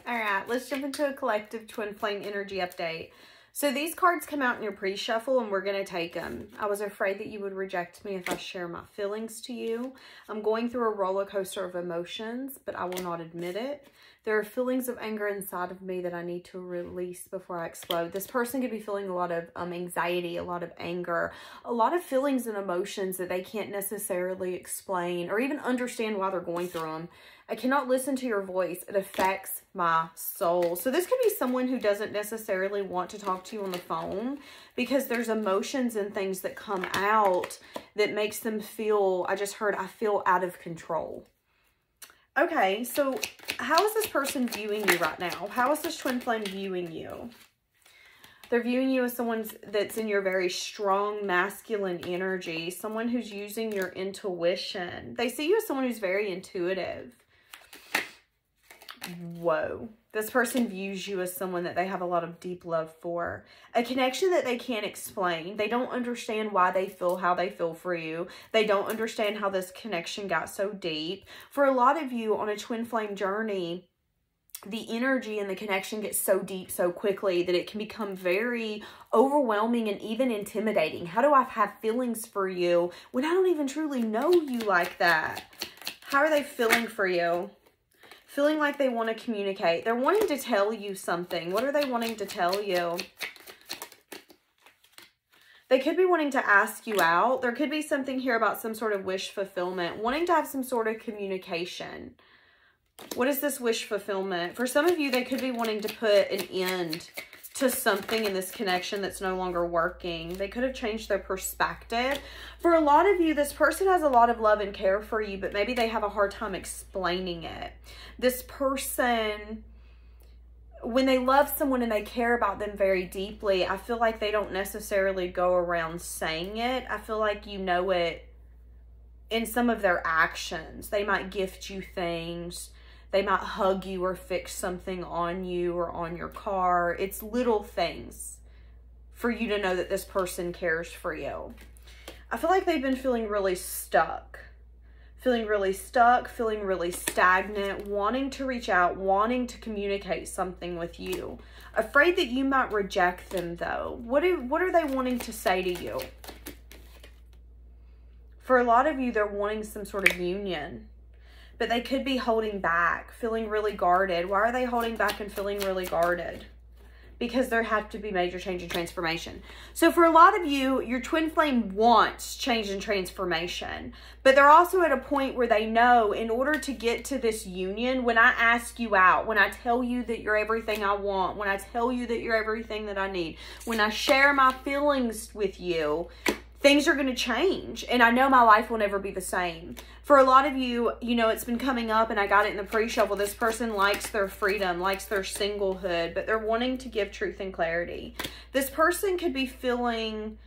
All right, let's jump into a collective twin flame energy update. So these cards come out in your pre-shuffle and we're going to take them. I was afraid that you would reject me if I share my feelings to you. I'm going through a roller coaster of emotions, but I will not admit it. There are feelings of anger inside of me that I need to release before I explode. This person could be feeling a lot of anxiety, a lot of anger, a lot of feelings and emotions that they can't necessarily explain or even understand why they're going through them. I cannot listen to your voice. It affects my soul. So this could be someone who doesn't necessarily want to talk to you on the phone because there's emotions and things that come out that makes them feel, I feel out of control. Okay, so how is this person viewing you right now? How is this twin flame viewing you? They're viewing you as someone that's in your very strong masculine energy, someone who's using your intuition. They see you as someone who's very intuitive. Whoa. This person views you as someone that they have a lot of deep love for. A connection that they can't explain. They don't understand why they feel how they feel for you. They don't understand how this connection got so deep. For a lot of you on a twin flame journey, the energy and the connection gets so deep so quickly that it can become very overwhelming and even intimidating. How do I have feelings for you when I don't even truly know you like that? How are they feeling for you? Feeling like they want to communicate. They're wanting to tell you something. What are they wanting to tell you? They could be wanting to ask you out. There could be something here about some sort of wish fulfillment. Wanting to have some sort of communication. What is this wish fulfillment? For some of you, they could be wanting to put an end to something in this connection that's no longer working. They could have changed their perspective. For a lot of you, this person has a lot of love and care for you, but maybe they have a hard time explaining it. This person, when they love someone and they care about them very deeply, I feel like they don't necessarily go around saying it. I feel like you know it in some of their actions. They might gift you things. They might hug you or fix something on you or on your car. It's little things for you to know that this person cares for you. I feel like they've been feeling really stuck. Feeling really stagnant, wanting to reach out, wanting to communicate something with you. Afraid that you might reject them though. What are they wanting to say to you? For a lot of you, they're wanting some sort of union. But they could be holding back, feeling really guarded. Why are they holding back and feeling really guarded? Because there have to be major change and transformation. So for a lot of you, your twin flame wants change and transformation. But they're also at a point where they know in order to get to this union, when I ask you out, when I tell you that you're everything I want, when I tell you that you're everything that I need, when I share my feelings with you, things are going to change. And I know my life will never be the same. For a lot of you, you know, it's been coming up and I got it in the pre-shuffle. This person likes their freedom, likes their singlehood, but they're wanting to give truth and clarity. This person could be feeling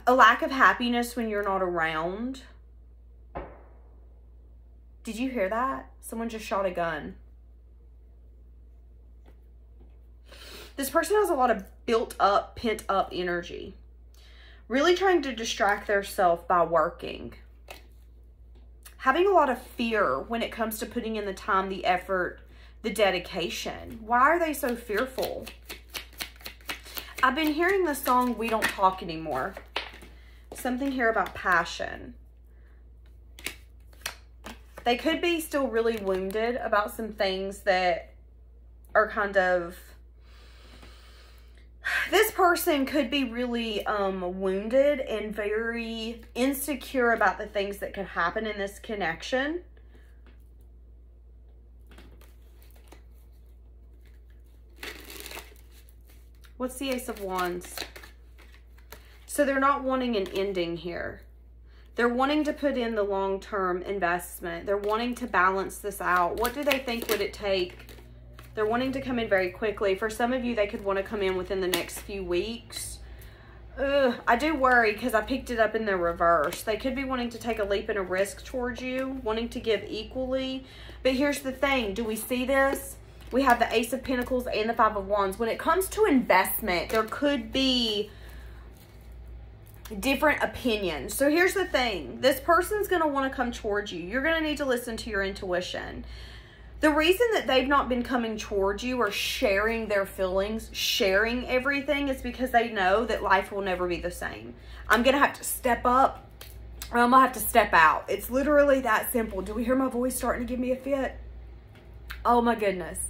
a lack of happiness when you're not around. Did you hear that? Someone just shot a gun. This person has a lot of built up, pent up energy. Really trying to distract themselves by working. Having a lot of fear when it comes to putting in the time, the effort, the dedication. Why are they so fearful? I've been hearing the song, We Don't Talk Anymore. Something here about passion. They could be still really wounded about some things that are kind of... This person could be really wounded and very insecure about the things that could happen in this connection. What's the Ace of Wands? So they're not wanting an ending here. They're wanting to put in the long-term investment. They're wanting to balance this out. What do they think would it take? They're wanting to come in very quickly. For some of you, they could want to come in within the next few weeks. I do worry because I picked it up in the reverse. They could be wanting to take a leap and a risk towards you, wanting to give equally. But here's the thing. Do we see this? We have the Ace of Pentacles and the Five of Wands. When it comes to investment, there could be different opinions. So here's the thing. This person's going to want to come towards you. You're going to need to listen to your intuition. The reason that they've not been coming towards you or sharing their feelings, sharing everything, is because they know that life will never be the same. I'm going to have to step up, or I'm going to have to step out. It's literally that simple. Do we hear my voice starting to give me a fit? Oh my goodness.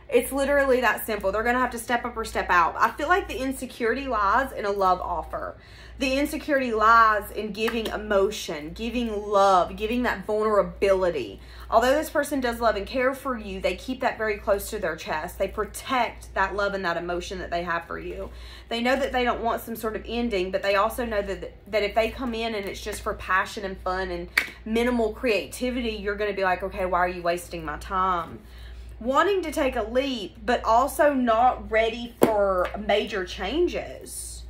It's literally that simple. They're going to have to step up or step out. I feel like the insecurity lies in a love offer. The insecurity lies in giving emotion, giving love, giving that vulnerability. Although this person does love and care for you, they keep that very close to their chest. They protect that love and that emotion that they have for you. They know that they don't want some sort of ending, but they also know that if they come in and it's just for passion and fun and minimal creativity, you're going to be like, okay, why are you wasting my time? Wanting to take a leap, but also not ready for major changes.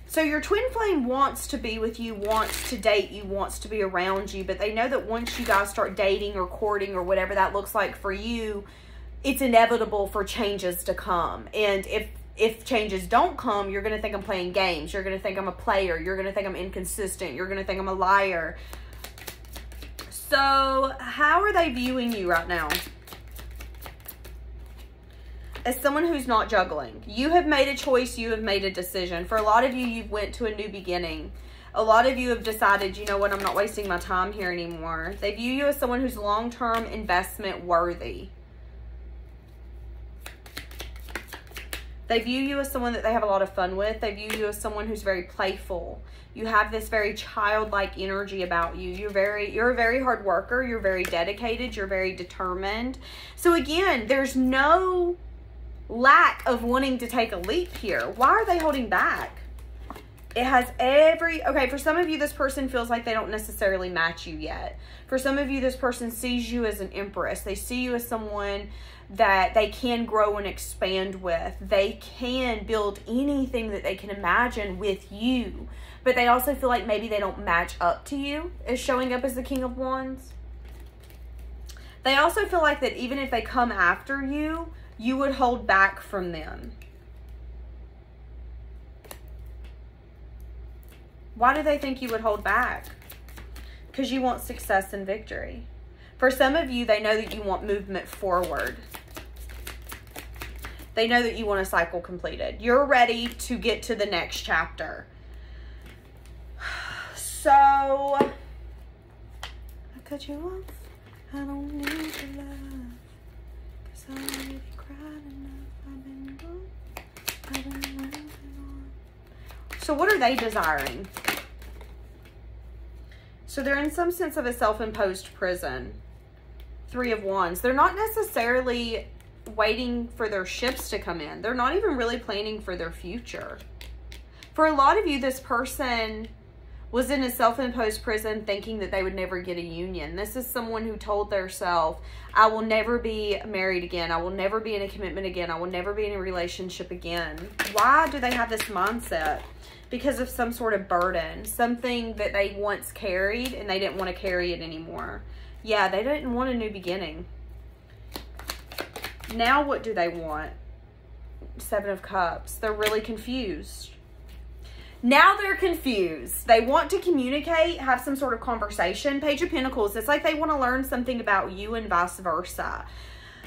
So your twin flame wants to be with you, wants to date you, wants to be around you, but they know that once you guys start dating or courting or whatever that looks like for you, it's inevitable for changes to come. And if changes don't come, you're going to think I'm playing games. You're going to think I'm a player. You're going to think I'm inconsistent. You're going to think I'm a liar. So how are they viewing you right now? As someone who's not juggling. You have made a choice. You have made a decision. For a lot of you, you've went to a new beginning. A lot of you have decided, you know what, I'm not wasting my time here anymore. They view you as someone who's long-term investment worthy. They view you as someone that they have a lot of fun with. They view you as someone who's very playful. You have this very childlike energy about you. You're a very hard worker. You're very dedicated. You're very determined. So again, there's no lack of wanting to take a leap here. Why are they holding back? It has okay, for some of you, this person feels like they don't necessarily match you yet. For some of you, this person sees you as an empress. They see you as someone that they can grow and expand with. They can build anything that they can imagine with you. But they also feel like maybe they don't match up to you as showing up as the King of Wands. They also feel like that even if they come after you, you would hold back from them. Why do they think you would hold back? Because you want success and victory. For some of you, they know that you want movement forward. They know that you want a cycle completed. You're ready to get to the next chapter. So, I cut you off. I don't need your love. 'Cause I already cried enough. I've been gone. I've been moving on. So what are they desiring? So they're in some sense of a self-imposed prison. 3 of Wands. They're not necessarily waiting for their ships to come in. They're not even really planning for their future. For a lot of you, this person was in a self-imposed prison thinking that they would never get a union. This is someone who told themselves, I will never be married again. I will never be in a commitment again. I will never be in a relationship again. Why do they have this mindset? Because of some sort of burden, something that they once carried and they didn't want to carry it anymore. Yeah, they didn't want a new beginning. Now what do they want? 7 of Cups. They're really confused. Now they're confused. They want to communicate, have some sort of conversation. Page of Pentacles. It's like they want to learn something about you and vice versa.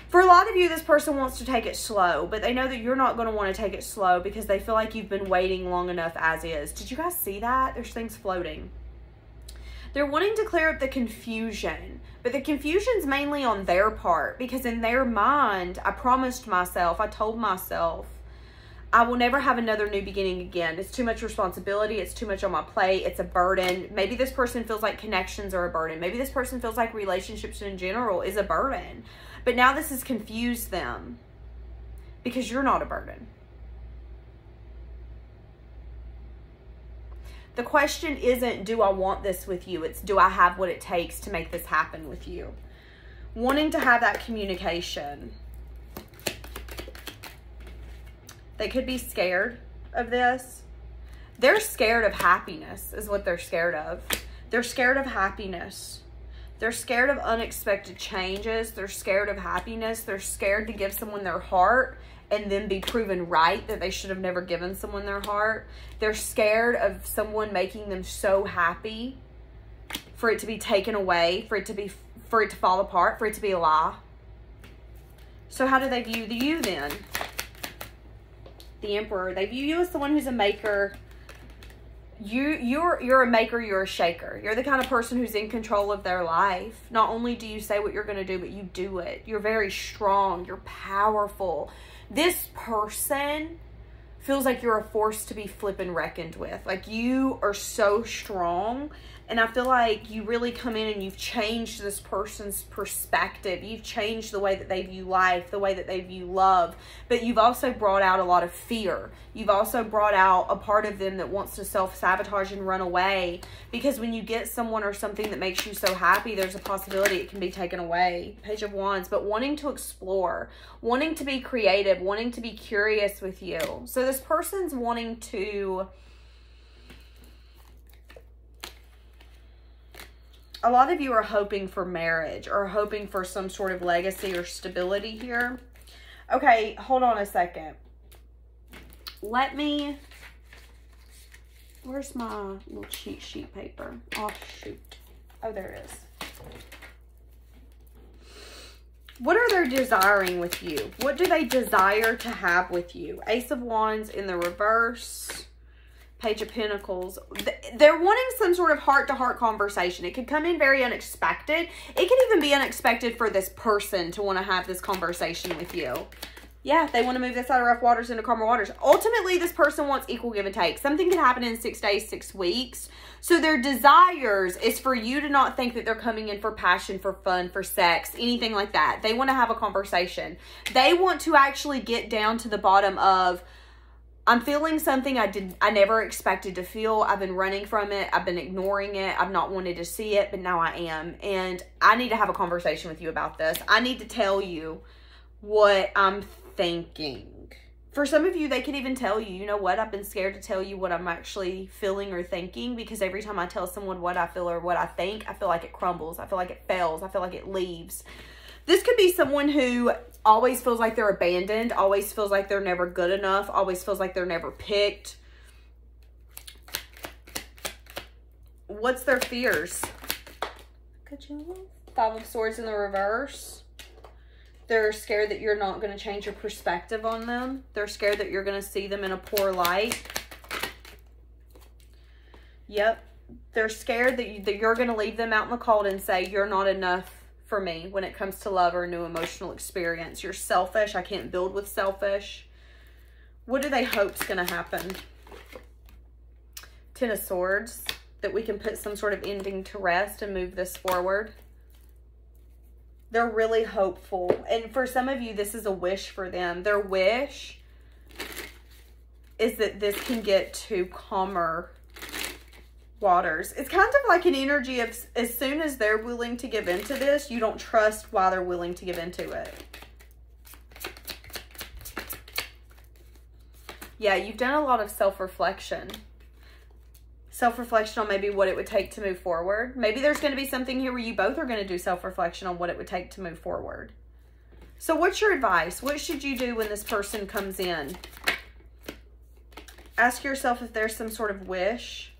For a lot of you, this person wants to take it slow, but they know that you're not going to want to take it slow because they feel like you've been waiting long enough as is. Did you guys see that? There's things floating. They're wanting to clear up the confusion, but the confusion's mainly on their part because in their mind, I promised myself, I told myself, I will never have another new beginning again. It's too much responsibility. It's too much on my plate. It's a burden. Maybe this person feels like connections are a burden. Maybe this person feels like relationships in general is a burden. But now this has confused them because you're not a burden. The question isn't, do I want this with you? It's, do I have what it takes to make this happen with you? Wanting to have that communication. They could be scared of this. They're scared of happiness is what they're scared of. They're scared of happiness. They're scared of unexpected changes. They're scared of happiness. They're scared to give someone their heart and then be proven right that they should have never given someone their heart. They're scared of someone making them so happy for it to be taken away, for it to be for it to fall apart, for it to be a lie. So how do they view you then? The Emperor. They view you as the one who's a maker. You're a maker, you're a shaker. You're the kind of person who's in control of their life. Not only do you say what you're going to do, but you do it. You're very strong. You're powerful. This person feels like you're a force to be flippin' reckoned with. Like, you are so strong. And I feel like you really come in and you've changed this person's perspective. You've changed the way that they view life, the way that they view love. But you've also brought out a lot of fear. You've also brought out a part of them that wants to self-sabotage and run away. Because when you get someone or something that makes you so happy, there's a possibility it can be taken away. Page of Wands. But wanting to explore, wanting to be creative, wanting to be curious with you. So this person's wanting to... A lot of you are hoping for marriage or hoping for some sort of legacy or stability here. Okay, hold on a second. Let me... Where's my little cheat sheet paper? Oh, shoot. Oh, there it is. What are they desiring with you? What do they desire to have with you? Ace of Wands in the reverse. Page of Pentacles. They're wanting some sort of heart-to-heart conversation. It could come in very unexpected. It could even be unexpected for this person to want to have this conversation with you. Yeah, they want to move this out of rough waters into calmer waters. Ultimately, this person wants equal give and take. Something could happen in 6 days, 6 weeks. So their desires is for you to not think that they're coming in for passion, for fun, for sex, anything like that. They want to have a conversation. They want to actually get down to the bottom of, I'm feeling something I never expected to feel. I've been running from it. I've been ignoring it. I've not wanted to see it, but now I am. And I need to have a conversation with you about this. I need to tell you what I'm thinking. For some of you, they could even tell you, you know what? I've been scared to tell you what I'm actually feeling or thinking, because every time I tell someone what I feel or what I think, I feel like it crumbles. I feel like it fails. I feel like it leaves. This could be someone who always feels like they're abandoned, always feels like they're never good enough, always feels like they're never picked. What's their fears? Five of Swords in the reverse. They're scared that you're not going to change your perspective on them. They're scared that you're going to see them in a poor light. Yep. They're scared that you're going to leave them out in the cold and say, you're not enough for me when it comes to love or a new emotional experience. You're selfish. I can't build with selfish. What do they hope's going to happen? Ten of Swords. That we can put some sort of ending to rest and move this forward. They're really hopeful. And for some of you, this is a wish for them. Their wish is that this can get to calmer waters. It's kind of like an energy of, as soon as they're willing to give into this, you don't trust why they're willing to give into it. Yeah, you've done a lot of self-reflection. Self-reflection on maybe what it would take to move forward. Maybe there's going to be something here where you both are going to do self-reflection on what it would take to move forward. So what's your advice? What should you do when this person comes in? Ask yourself if there's some sort of wish.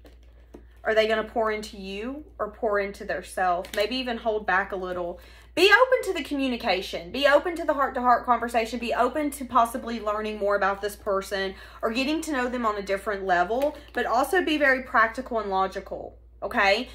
Are they going to pour into you or pour into their self? Maybe even hold back a little. Be open to the communication. Be open to the heart-to-heart conversation. Be open to possibly learning more about this person or getting to know them on a different level, but also be very practical and logical, okay?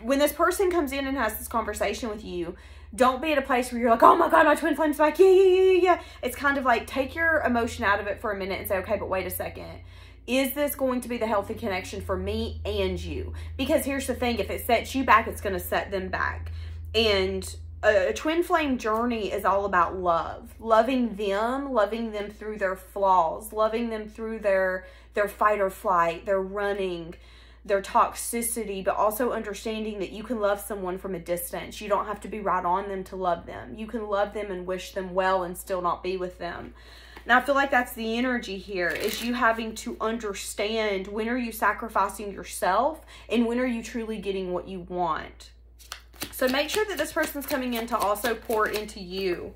When this person comes in and has this conversation with you, don't be at a place where you're like, oh my God, my twin flame's back. Yeah. It's kind of like, take your emotion out of it for a minute and say, okay, but wait a second. Is this going to be the healthy connection for me and you? Because here's the thing, if it sets you back, it's going to set them back. And a twin flame journey is all about love. Loving them through their flaws, loving them through their fight or flight, their running, their toxicity, but also understanding that you can love someone from a distance. You don't have to be right on them to love them. You can love them and wish them well and still not be with them. And I feel like that's the energy here, is you having to understand, when are you sacrificing yourself and when are you truly getting what you want? So make sure that this person's coming in to also pour into you.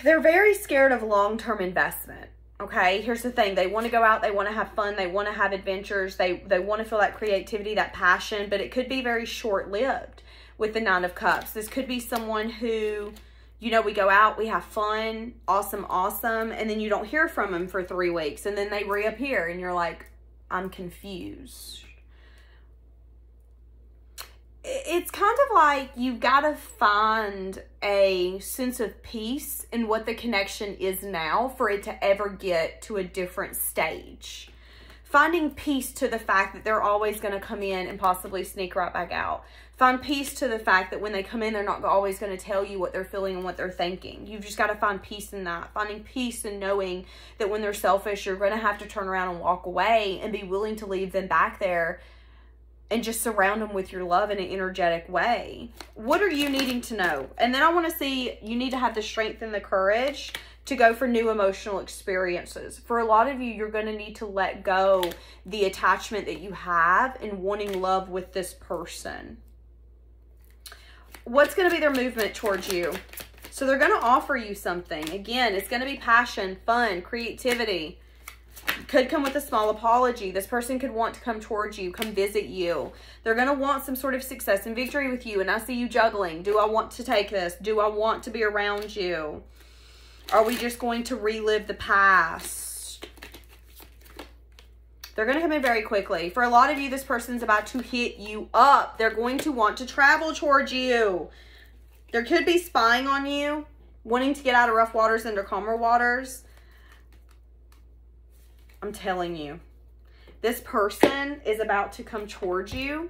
They're very scared of long-term investment. Okay, here's the thing. They want to go out. They want to have fun. They want to have adventures. They want to feel that creativity, that passion, but it could be very short-lived with the Nine of Cups. This could be someone who, you know, we go out, we have fun, awesome, awesome, and then you don't hear from them for 3 weeks, and then they reappear, and you're like, I'm confused. It's kind of like you've got to find a sense of peace in what the connection is now for it to ever get to a different stage. Finding peace to the fact that they're always going to come in and possibly sneak right back out. Find peace to the fact that when they come in, they're not always going to tell you what they're feeling and what they're thinking. You've just got to find peace in that. Finding peace in knowing that when they're selfish, you're going to have to turn around and walk away and be willing to leave them back there and just surround them with your love in an energetic way. What are you needing to know? And then I want to see, you need to have the strength and the courage to go for new emotional experiences. For a lot of you, you're going to need to let go the attachment that you have in wanting love with this person. What's going to be their movement towards you? So they're going to offer you something. Again, it's going to be passion, fun, creativity. Could come with a small apology. This person could want to come towards you, come visit you. They're going to want some sort of success and victory with you. And I see you juggling. Do I want to take this? Do I want to be around you? Are we just going to relive the past? They're going to come in very quickly. For a lot of you, this person's about to hit you up. They're going to want to travel towards you. There could be spying on you, wanting to get out of rough waters into calmer waters. I'm telling you, this person is about to come towards you.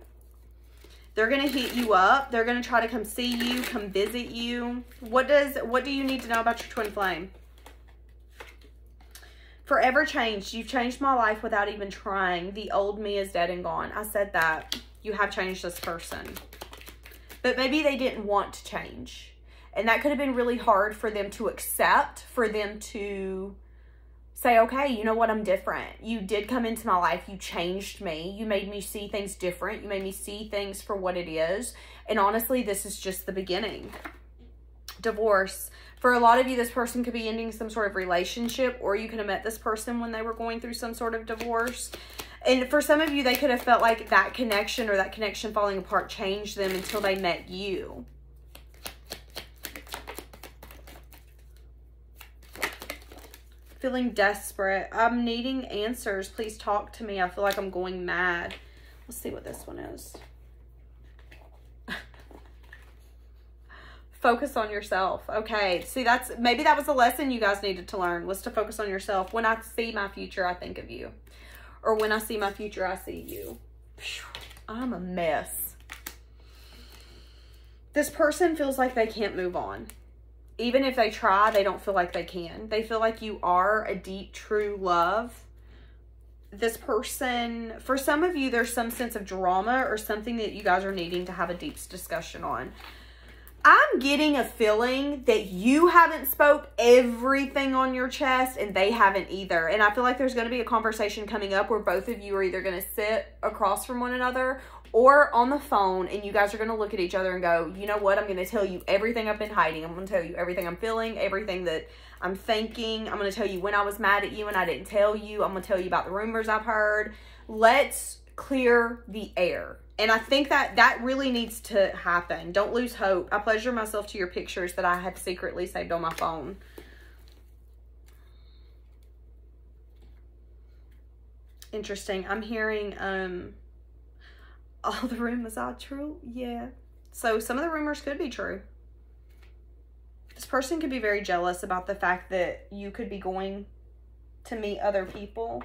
They're going to hit you up. They're going to try to come see you, come visit you. What do you need to know about your twin flame? Forever changed. You've changed my life without even trying. The old me is dead and gone. I said that. You have changed this person. But maybe they didn't want to change. And that could have been really hard for them to accept, for them to say, okay, you know what, I'm different. You did come into my life. You changed me. You made me see things different. You made me see things for what it is. And honestly, this is just the beginning. Divorce. For a lot of you, this person could be ending some sort of relationship, or you could have met this person when they were going through some sort of divorce. And for some of you, they could have felt like that connection or that connection falling apart changed them until they met you. Feeling desperate. I'm needing answers. Please talk to me. I feel like I'm going mad. Let's see what this one is. Focus on yourself. Okay. See, maybe that was a lesson you guys needed to learn, was to focus on yourself. When I see my future, I think of you. Or when I see my future, I see you. I'm a mess. This person feels like they can't move on. Even if they try, they don't feel like they can. They feel like you are a deep, true love. This person, for some of you, there's some sense of drama or something that you guys are needing to have a deep discussion on. I'm getting a feeling that you haven't spoke everything on your chest and they haven't either. And I feel like there's going to be a conversation coming up where both of you are either going to sit across from one another or on the phone, and you guys are going to look at each other and go, you know what, I'm going to tell you everything I've been hiding. I'm going to tell you everything I'm feeling, everything that I'm thinking. I'm going to tell you when I was mad at you and I didn't tell you. I'm going to tell you about the rumors I've heard. Let's clear the air. And I think that really needs to happen. Don't lose hope. I pleasure myself to your pictures that I have secretly saved on my phone. Interesting. I'm hearing, all the rumors are true. Yeah. So some of the rumors could be true. This person could be very jealous about the fact that you could be going to meet other people,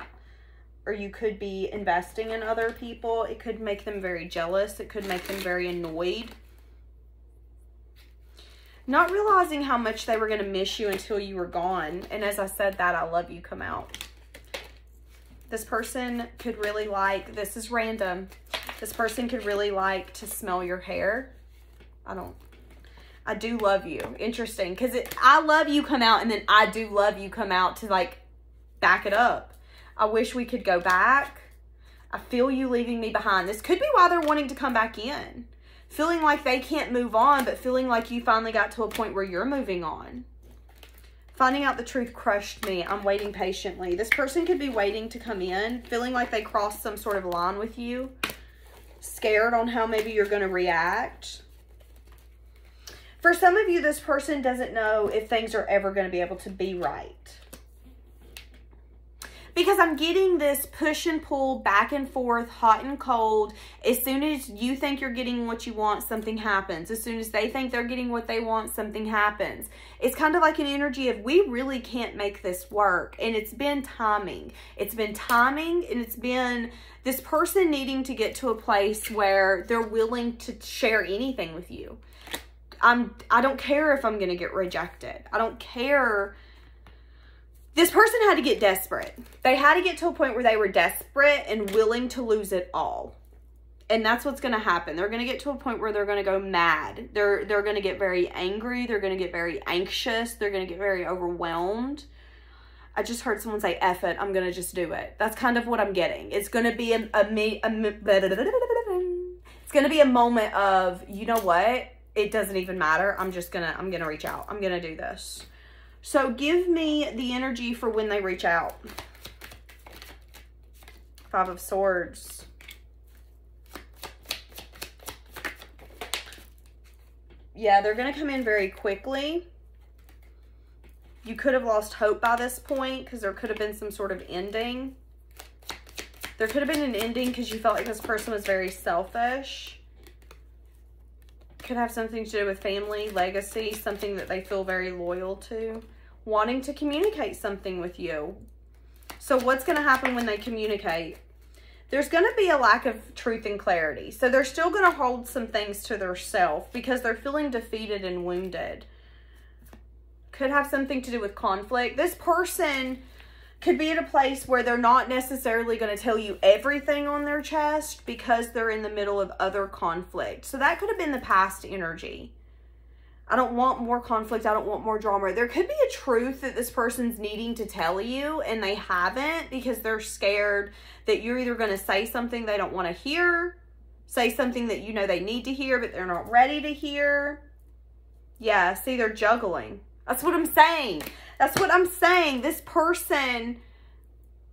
or you could be investing in other people. It could make them very jealous. It could make them very annoyed. Not realizing how much they were going to miss you until you were gone. And as I said that, I love you come out. This person could really like, this is random, this person could really like to smell your hair. I do love you. Interesting. Because I love you come out, and then I do love you come out to like back it up. I wish we could go back. I feel you leaving me behind. This could be why they're wanting to come back in. Feeling like they can't move on, but feeling like you finally got to a point where you're moving on. Finding out the truth crushed me. I'm waiting patiently. This person could be waiting to come in, feeling like they crossed some sort of line with you. Scared on how maybe you're going to react. For some of you, this person doesn't know if things are ever going to be able to be right. Because I'm getting this push and pull, back and forth, hot and cold. As soon as you think you're getting what you want, something happens. As soon as they think they're getting what they want, something happens. It's kind of like an energy of, we really can't make this work. And it's been timing. It's been timing, and it's been this person needing to get to a place where they're willing to share anything with you. I don't care if I'm going to get rejected. I don't care. This person had to get desperate. They had to get to a point where they were desperate and willing to lose it all. And that's what's going to happen. They're going to get to a point where they're going to go mad. They're going to get very angry. They're going to get very anxious. They're going to get very overwhelmed. I just heard someone say, F it, I'm going to just do it. That's kind of what I'm getting. It's going to be it's going to be a moment of, you know what? It doesn't even matter. I'm going to reach out. I'm going to do this. So give me the energy for when they reach out. 5 of Swords. Yeah, they're going to come in very quickly. You could have lost hope by this point because there could have been some sort of ending. There could have been an ending because you felt like this person was very selfish. Could have something to do with family, legacy, something that they feel very loyal to. Wanting to communicate something with you. So what's going to happen when they communicate? There's going to be a lack of truth and clarity. So they're still going to hold some things to themselves because they're feeling defeated and wounded. Could have something to do with conflict. This person could be at a place where they're not necessarily going to tell you everything on their chest because they're in the middle of other conflict. So that could have been the past energy. I don't want more conflict. I don't want more drama. There could be a truth that this person's needing to tell you and they haven't because they're scared that you're either going to say something they don't want to hear, say something that you know they need to hear but they're not ready to hear. Yeah, see, they're juggling. That's what I'm saying. That's what I'm saying. This person,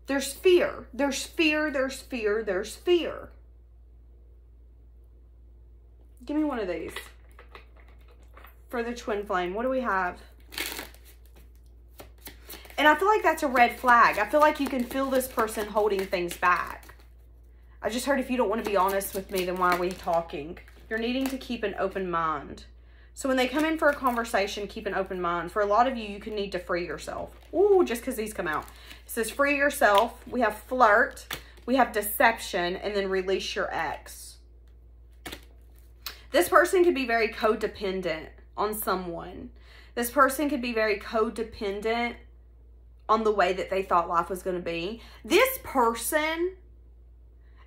there's fear. There's fear, there's fear, there's fear. Give me one of these. For the twin flame, what do we have? And I feel like that's a red flag. I feel like you can feel this person holding things back. I just heard if you don't want to be honest with me, then why are we talking? You're needing to keep an open mind. So when they come in for a conversation, keep an open mind. For a lot of you, you can need to free yourself. Ooh, just because these come out. It says free yourself. We have flirt. We have deception. And then release your ex. This person could be very codependent on someone. This person could be very codependent on the way that they thought life was going to be. This person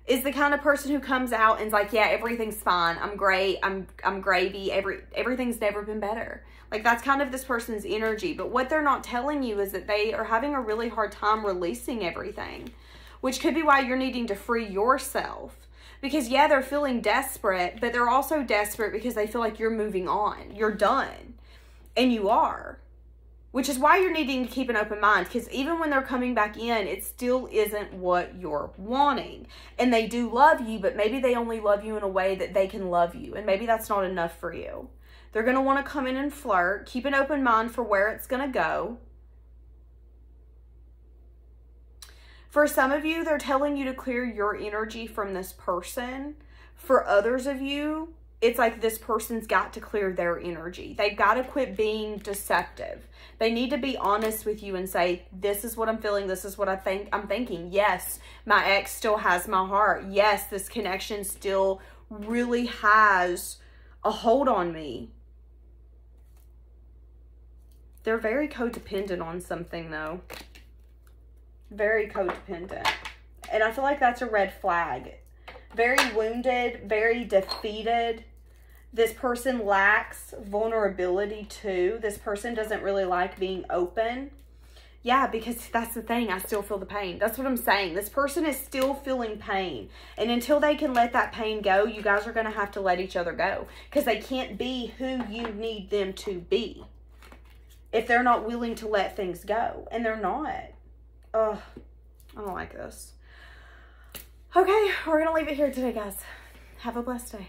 is the kind of person who comes out and is like, yeah, everything's fine. I'm great. I'm gravy. Everything's never been better. Like, that's kind of this person's energy. But what they're not telling you is that they are having a really hard time releasing everything, which could be why you're needing to free yourself. Because, yeah, they're feeling desperate, but they're also desperate because they feel like you're moving on. You're done. And you are. Which is why you're needing to keep an open mind. Because even when they're coming back in, it still isn't what you're wanting. And they do love you, but maybe they only love you in a way that they can love you. And maybe that's not enough for you. They're going to want to come in and flirt. Keep an open mind for where it's going to go. For some of you, they're telling you to clear your energy from this person. For others of you, it's like this person's got to clear their energy. They've got to quit being deceptive. They need to be honest with you and say, this is what I'm feeling. This is what I'm thinking. Yes, my ex still has my heart. Yes, this connection still really has a hold on me. They're very codependent on something, though. Very codependent. And I feel like that's a red flag. Very wounded, very defeated. This person lacks vulnerability too. This person doesn't really like being open. Yeah, because that's the thing. I still feel the pain. That's what I'm saying. This person is still feeling pain. And until they can let that pain go, you guys are going to have to let each other go. Because they can't be who you need them to be. if they're not willing to let things go. And they're not. Ugh, I don't like this. Okay, we're going to leave it here today, guys. Have a blessed day.